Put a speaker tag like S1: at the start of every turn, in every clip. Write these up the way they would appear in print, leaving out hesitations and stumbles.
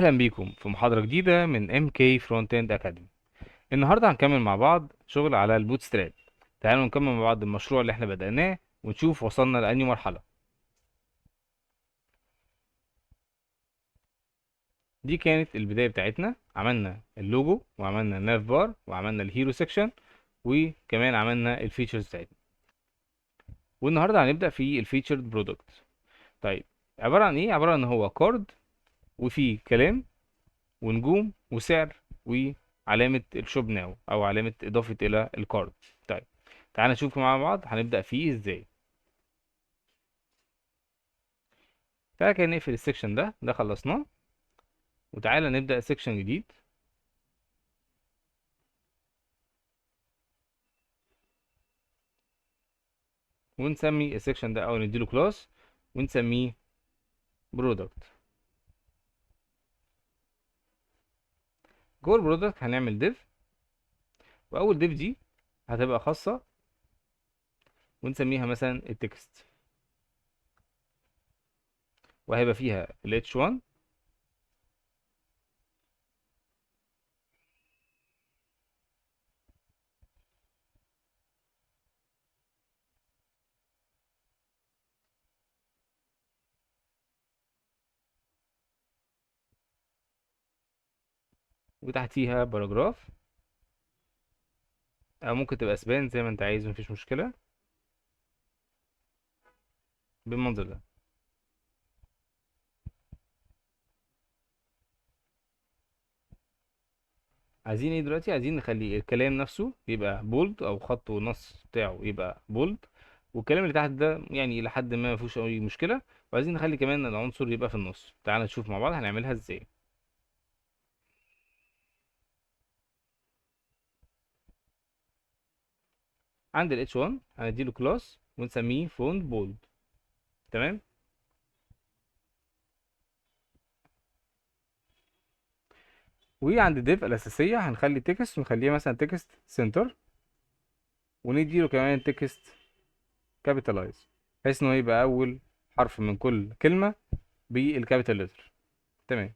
S1: اهلا بيكم في محاضرة جديدة من MK Frontend Academy. النهاردة هنكمل مع بعض شغل على البوتستراب. تعالوا نكمل مع بعض المشروع اللي احنا بدأناه ونشوف وصلنا لأنهي مرحلة. دي كانت البداية بتاعتنا، عملنا اللوجو وعملنا الناف بار وعملنا الهيرو سيكشن وكمان عملنا الفيتشرز بتاعتنا. والنهاردة هنبدأ في الفيتشرد برودكت. طيب، عبارة عن ايه؟ عبارة عن هو كارد وفيه كلام ونجوم وسعر وعلامة الشوب ناو أو علامة إضافة إلى الكارد. طيب، تعال نشوف مع بعض هنبدأ فيه إزاي. تعالى كده نقفل السكشن ده خلصناه، وتعالى نبدأ سكشن جديد. ونسمي السكشن ده أو نديله كلاس ونسميه برودكت. جوه البرودكت هنعمل ديف، وأول ديف دي هتبقى خاصة ونسميها مثلا التكست، وهيبقى فيها ال H1 وتحتيها باراجراف، أو ممكن تبقى سبان زي ما أنت عايز، مفيش مشكلة بالمنظر ده. عايزين ايه دلوقتي؟ عايزين نخلي الكلام نفسه يبقى بولد او خط والنص بتاعه يبقى بولد، والكلام اللي تحت ده يعني الى حد ما مفيهوش اي مشكله، وعايزين نخلي كمان العنصر يبقى في النص. تعال نشوف مع بعض هنعملها ازاي. عند ال H1 هنديله كلاس ونسميه فونت بولد. تمام. وعند الديف الاساسيه هنخلي تكست ونخليها مثلا تكست سنتر، ونديله كمان تكست كابيتالايز، بحيث ان هو يبقى اول حرف من كل كلمه بالكابيتال لتر. تمام.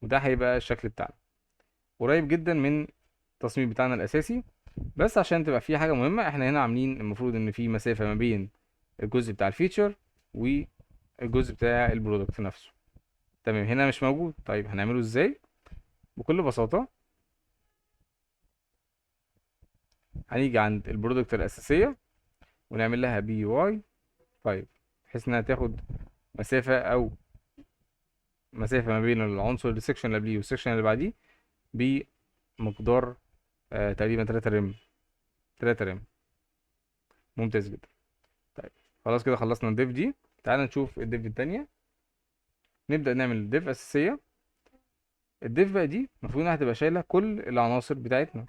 S1: وده هيبقى الشكل بتاعنا، قريب جدا من التصميم بتاعنا الاساسي. بس عشان تبقى في حاجه مهمه، احنا هنا عاملين المفروض ان في مسافه ما بين الجزء بتاع الفيتشر والجزء بتاع البرودكت نفسه. تمام، هنا مش موجود. طيب هنعمله ازاي؟ بكل بساطه هنيجي عند البرودكت الاساسيه ونعمل لها بي واي 5، بحيث انها تاخد مسافه ما بين العنصر السكشن اللي قبليه والسكشن اللي بعديه بمقدار تقريبا 3 رم. 3 رم. ممتاز جدا. طيب، خلاص كده خلصنا الديف دي. تعال نشوف الديف التانية. نبدأ نعمل ديف أساسية. الديف بقى دي المفروض انها هتبقى شايلة كل العناصر بتاعتنا.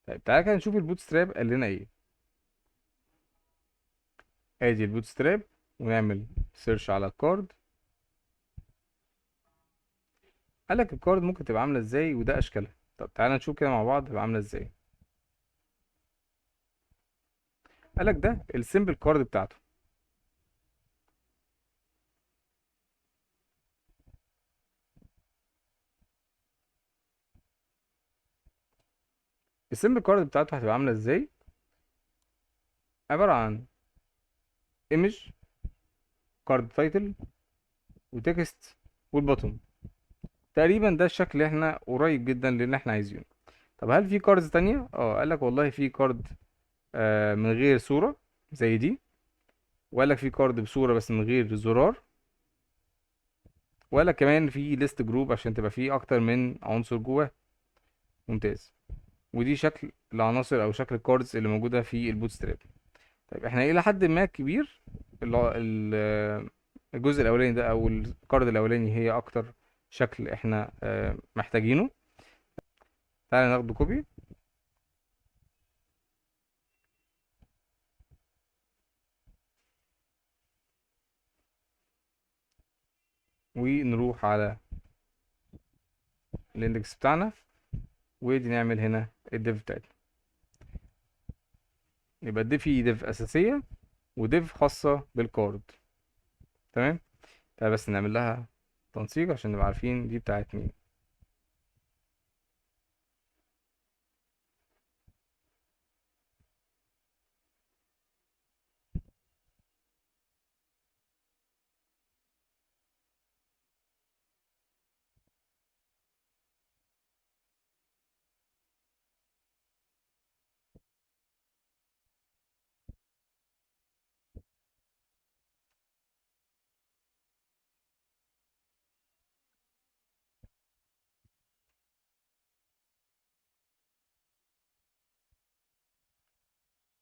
S1: طيب تعالى كده نشوف البوت ستراب قال لنا ايه. ادي البوت ستراب، ونعمل سيرش على الكارد. قالك الكارد ممكن تبقى عاملة ازاي وده اشكالها. طب تعالى نشوف كده مع بعض تبقى عاملة ازاي. قالك ده السيمبل كارد بتاعته. السيمبل كارد بتاعته هتبقى عاملة ازاي؟ عبارة عن ايمج، كارد تايتل، وتكست، والبوتوم. تقريبا ده الشكل اللي احنا قريب جدا للي احنا عايزينه. طب هل في كاردز تانية؟ قالك والله في كارد من غير صورة زي دي، وقال لك في كارد بصورة بس من غير زرار، وقال لك كمان في ليست جروب عشان تبقى فيه اكتر من عنصر جواه. ممتاز. ودي شكل العناصر او شكل الكاردز اللي موجودة في البوت ستراب. طيب احنا الى حد ما كبير الجزء الاولاني ده او الكارد الاولاني هي اكتر شكل احنا محتاجينه. تعالى ناخده كوبي ونروح على الاندكس بتاعنا ودي نعمل هنا الديف بتاعتنا. يبقى دي في ديف اساسيه وديف خاصه بالكارد. تمام. تعالى بس نعمل لها تنسيق عشان نبقى عارفين دي بتاعت مين.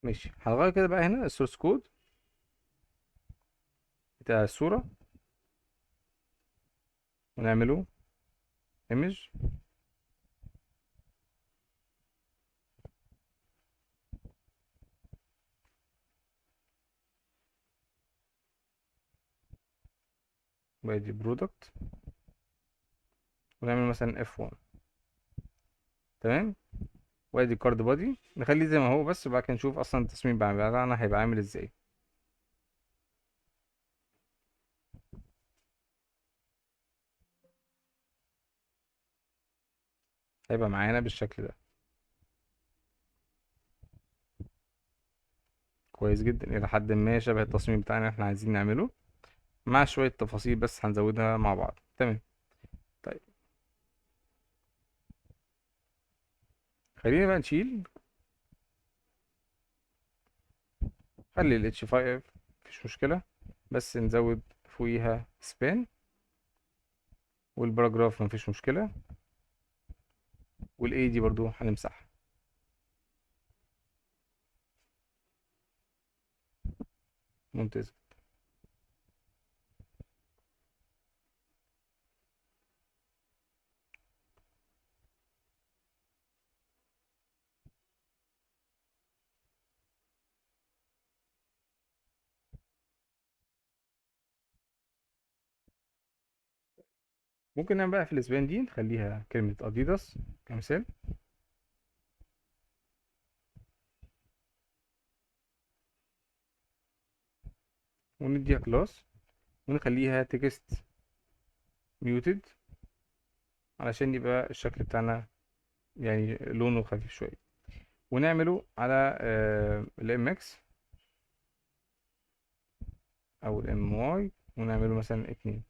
S1: ماشي، هنغير كده بقى هنا السورس كود بتاع الصوره ونعمله ايمج. وادي برودكت ونعمل مثلا F1. تمام. وادي كارد بادي نخليه زي ما هو بس، وبعد كده نشوف اصلا التصميم بتاعنا هيبقى عامل ازاي. هيبقى معانا بالشكل ده. كويس جدا، الى حد ما شبه التصميم بتاعنا اللي احنا عايزين نعمله، مع شوية تفاصيل بس هنزودها مع بعض. تمام. طيب خلينا بقى نشيل، خلي ال H5 مفيش مشكلة، بس نزود فوقيها سبان، والباراجراف مفيش مشكلة، والاي دي برضو هنمسحها. ممتاز. ممكن نعمل بقى في الاسبان دي نخليها كلمة اديداس كمثال، ونديها كلاس ونخليها تكست ميوتد علشان يبقى الشكل بتاعنا يعني لونه خفيف شوية، ونعمله على الام اكس او الام واي، ونعمله مثلا 2.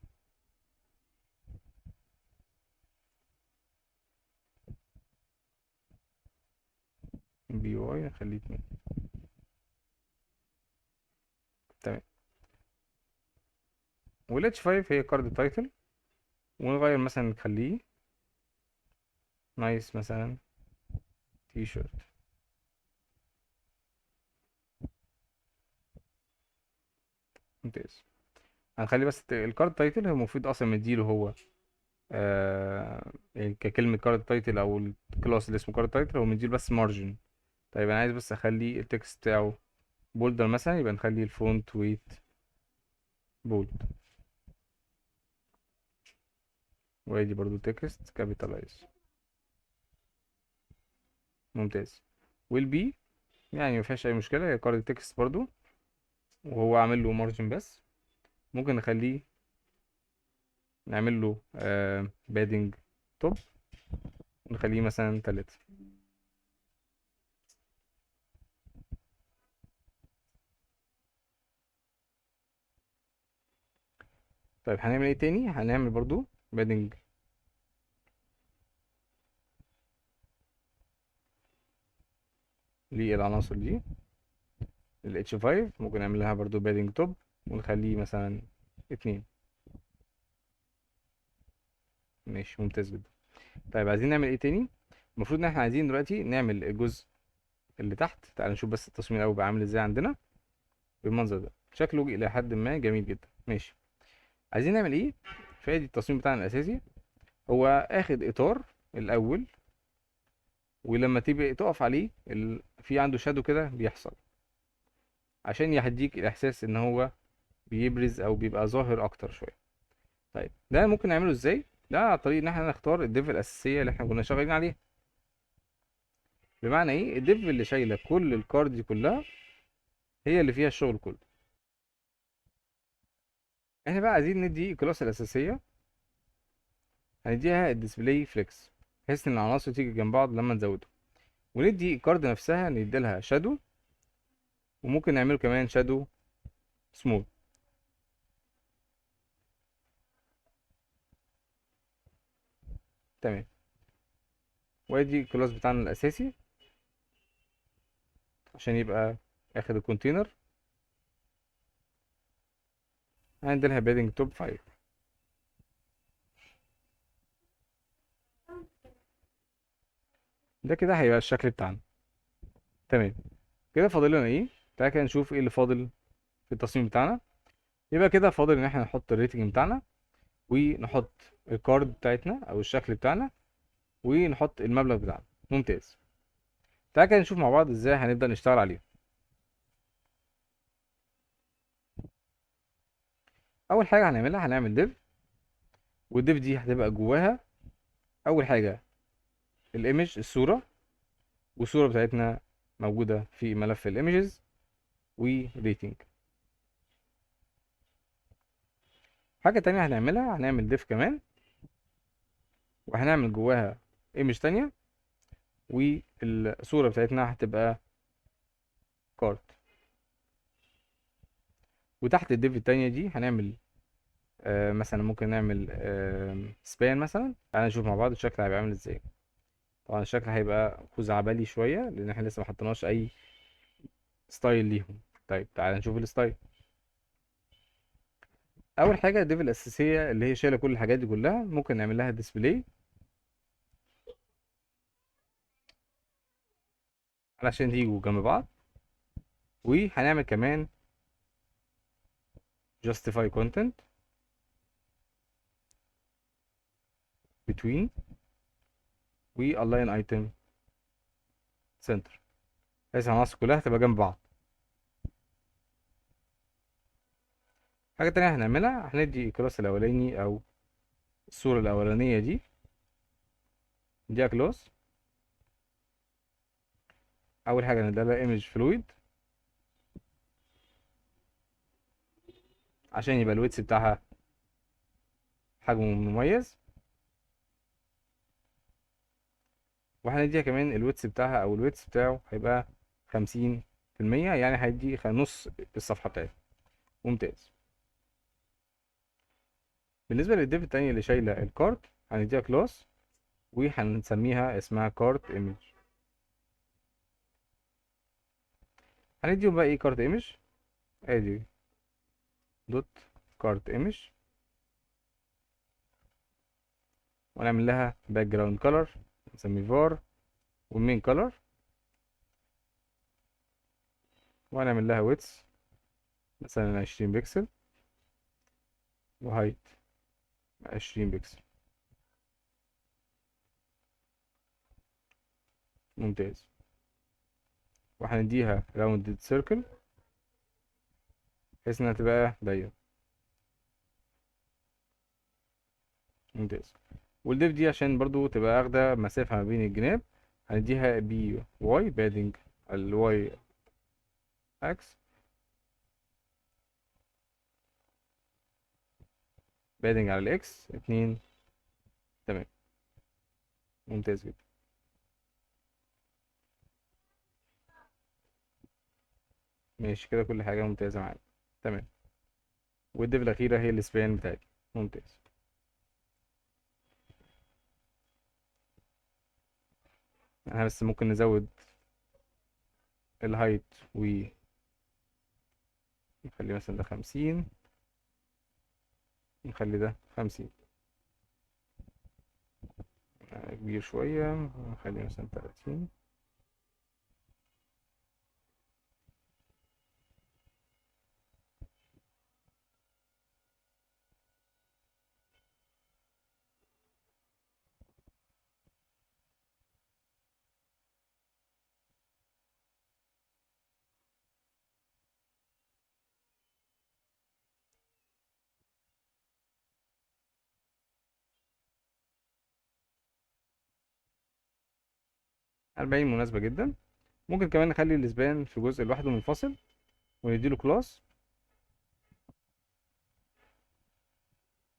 S1: بي واي نخليه 2. تمام. والاتش 5 هي كارد تايتل، ونغير مثلا نخليه نايس مثلا تي شيرت. ممتاز. هنخلي بس الكارد تايتل هو المفروض اصلا مديله هو يعني ككلمة كارد تايتل او الكلاس اللي اسمه كارد تايتل هو مديله بس مارجن. طيب انا عايز بس اخلي التكست بتاعه بولدر مثلا، يبقى نخلي الفونت ويت بولد، وادي برضو تكست كابيتالايز. ممتاز. والبي يعني ما فيهاش اي مشكله، هي كارد تكست برضو وهو عامل له مارجن بس. ممكن نخليه نعمل له بادنج توب، ونخليه مثلا 3. طيب هنعمل ايه تاني؟ هنعمل برضو بادنج للعناصر دي. ال H5 ممكن نعمل لها برضو بادنج توب ونخليه مثلا 2. ماشي ممتاز جدا. طيب عايزين نعمل ايه تاني؟ المفروض ان احنا عايزين دلوقتي نعمل الجزء اللي تحت. تعال نشوف بس التصميم الاول بقى عامل ازاي عندنا بالمنظر ده. شكله الى حد ما جميل جدا. ماشي. عايزين نعمل ايه؟ فادي التصميم بتاعنا الاساسي، هو اخد اطار الاول، ولما تيجي تقف عليه في عنده شادو كده بيحصل عشان يهديك الاحساس ان هو بيبرز او بيبقى ظاهر اكتر شويه. طيب ده ممكن نعمله ازاي؟ ده على طريق ان احنا نختار الديف الاساسيه اللي احنا كنا شغالين عليها. بمعنى ايه؟ الديف اللي شايله كل الكارد دي كلها هي اللي فيها الشغل كله. احنا بقى عايزين ندي الكلاس الاساسيه، هنديها الديسبلاي فليكس، بحيث ان العناصر تيجي جنب بعض لما نزودهم. وندي الكارد نفسها ندي لها شادو، وممكن نعمله كمان شادو سموث. تمام. وادي الكلاس بتاعنا الاساسي عشان يبقى اخد الكونتينر. هندي لها بيدنج توب 5. ده كده هيبقى الشكل بتاعنا. تمام. كده فاضل لنا ايه؟ تعالى كده نشوف ايه اللي فاضل في التصميم بتاعنا. يبقى كده فاضل ان احنا نحط الريتنج بتاعنا، ونحط الكارد بتاعتنا او الشكل بتاعنا، ونحط المبلغ بتاعنا. ممتاز. تعالى كده نشوف مع بعض ازاي هنبدأ نشتغل عليه. اول حاجه هنعملها هنعمل ديف، والديف دي هتبقى جواها اول حاجه الايمج، الصوره، والصوره بتاعتنا موجوده في ملف الايمجز وريتنج. حاجه تانية هنعملها هنعمل ديف كمان، وهنعمل جواها ايمج تانية، والصوره بتاعتنا هتبقى كارت. وتحت الديف التانية دي هنعمل مثلا ممكن نعمل سبان مثلا. تعالى نشوف مع بعض الشكل هيبقى عامل ازاي. طبعا الشكل هيبقى خزعبلي شويه لان احنا لسه ما حطيناش اي ستايل ليهم. طيب تعالى نشوف الستايل. اول حاجه الديف الاساسيه اللي هي شايله كل الحاجات دي كلها ممكن نعمل لها ديسبلاي علشان يجوا جنب بعض. وهنعمل كمان justify content between و align item center، بحيث العناصر كلها تبقى جنب بعض. حاجه تانية هنعملها هندي الكلاس الاولاني او الصوره الاولانيه دي نديها كلاس. اول حاجه نديها لها image fluid عشان يبقى الويتس بتاعها حجمه مميز. وهنديها كمان الويتس بتاعها او الويتس بتاعه هيبقى 50%، يعني هيدي نص الصفحه بتاعتها. ممتاز. بالنسبه للديف التانية اللي شايله الكارت هنديها كلاس، وهنسميها اسمها كارت ايمج. هنديهم بقى ايه؟ كارت ايمج. ادي دوت كارت ايمج، ونعمل لها باك جراوند كلر نسميه فار، والمين كلر، وهنعمل لها ويتس مثلا 20 بكسل، وهايت 20 بكسل. ممتاز. وهنديها راوندد سيركل بحيث انها تبقى دايرة. ممتاز. والديف دي عشان برضو تبقى اخدة مسافة ما بين الجناب هنديها بي واي بادنج الواي اكس، بادنج على الاكس 2. تمام. ممتاز جدا. ماشي كده كل حاجة ممتازة معانا. تمام. والديف الأخيرة هي السبان بتاعتي. ممتاز. احنا بس ممكن نزود الهايت ونخلي مثلا ده 50، نخلي ده 50. كبير شوية نخلي مثلا 30. 40 مناسبة جدا. ممكن كمان نخلي الاسبان في جزء لوحده منفصل ونديله كلاس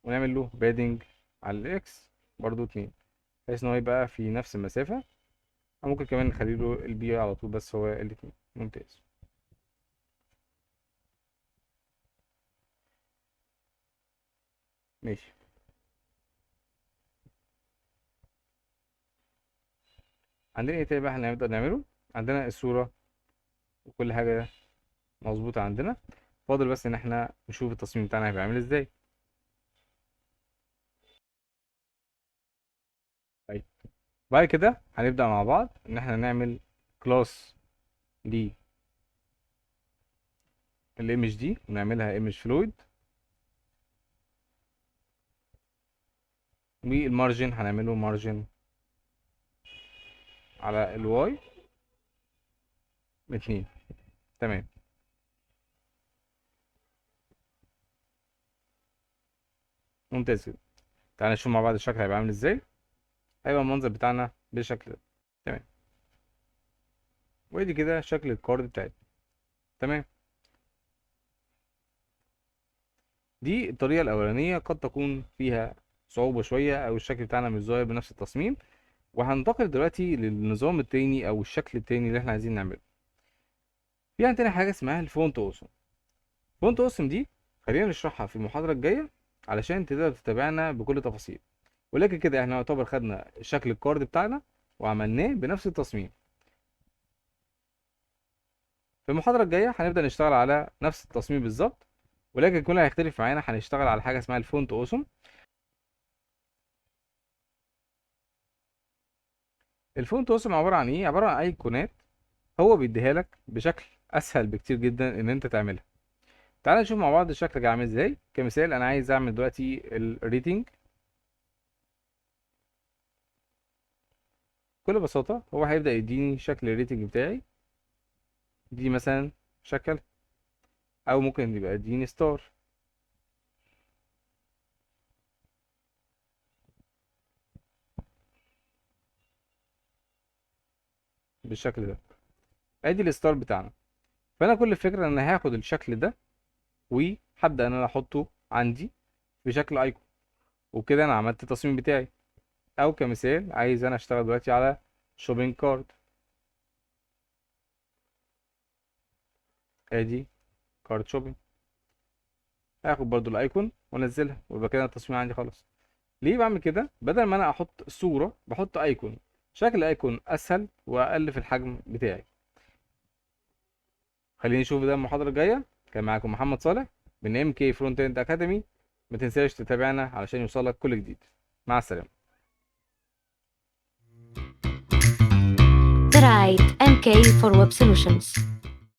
S1: ونعمل له بادنج على الاكس برضو 2، بحيث ان هو يبقى في نفس المسافة. او ممكن كمان نخلي له البي على طول بس هو الاتنين. ممتاز. ماشي. عندنا ايه تاني بقى احنا هنبدأ نعمله؟ عندنا الصورة وكل حاجة مظبوطة عندنا، فاضل بس ان احنا نشوف التصميم بتاعنا هيبقى عامل ازاي. طيب بعد كده هنبدأ مع بعض ان احنا نعمل كلاس للايمج دي ونعملها ايمج فلويد، والمارجن هنعمله مارجن على الواي 2. تمام. ممتاز كده. تعالى نشوف مع بعض الشكل هيبقى عامل ازاي. هيبقى المنظر بتاعنا بالشكل ده. تمام. وادي كده شكل الكارد بتاعتنا. تمام. دي الطريقة الأولانية، قد تكون فيها صعوبة شوية أو الشكل بتاعنا مش ظاهر بنفس التصميم. وهننتقل دلوقتي للنظام التاني أو الشكل التاني اللي احنا عايزين نعمله. في عندنا حاجة اسمها الفونت أوسم. فونت أوسم دي خلينا نشرحها في المحاضرة الجاية علشان تقدر تتابعنا بكل تفاصيل. ولكن كده احنا يعتبر خدنا شكل الكارد بتاعنا وعملناه بنفس التصميم. في المحاضرة الجاية هنبدأ نشتغل على نفس التصميم بالظبط، ولكن كل اللي هيختلف معانا هنشتغل على حاجة اسمها الفونت أوسم. الفونت أوسم عبارة عن ايه؟ عبارة عن أيقونات هو بيديها لك بشكل أسهل بكتير جدا إن أنت تعملها. تعال نشوف مع بعض الشكل ده عامل ازاي. كمثال أنا عايز أعمل دلوقتي الريتنج. بكل بساطة هو هيبدأ يديني شكل الريتنج بتاعي. دي مثلا شكل، أو ممكن يبقى يديني ستار بالشكل ده. ادي الستار بتاعنا. فانا كل الفكره ان انا هاخد الشكل ده وهبدا ان انا احطه عندي بشكل ايكون، وبكده انا عملت التصميم بتاعي. او كمثال عايز انا اشتغل دلوقتي على شوبينج كارد. ادي كارد شوبينج، هاخد برضو الايكون وانزلها ويبقى كده التصميم عندي خلاص. ليه بعمل كده؟ بدل ما انا احط صوره بحط ايكون. شكل الايكون اسهل واقل في الحجم بتاعي. خليني نشوف ده المحاضره الجايه. كان معاكم محمد صالح من ام كي فرونت اند اكاديمي. ما تنساش تتابعنا علشان يوصلك كل جديد. مع السلامه.
S2: The right MK for Web Solutions.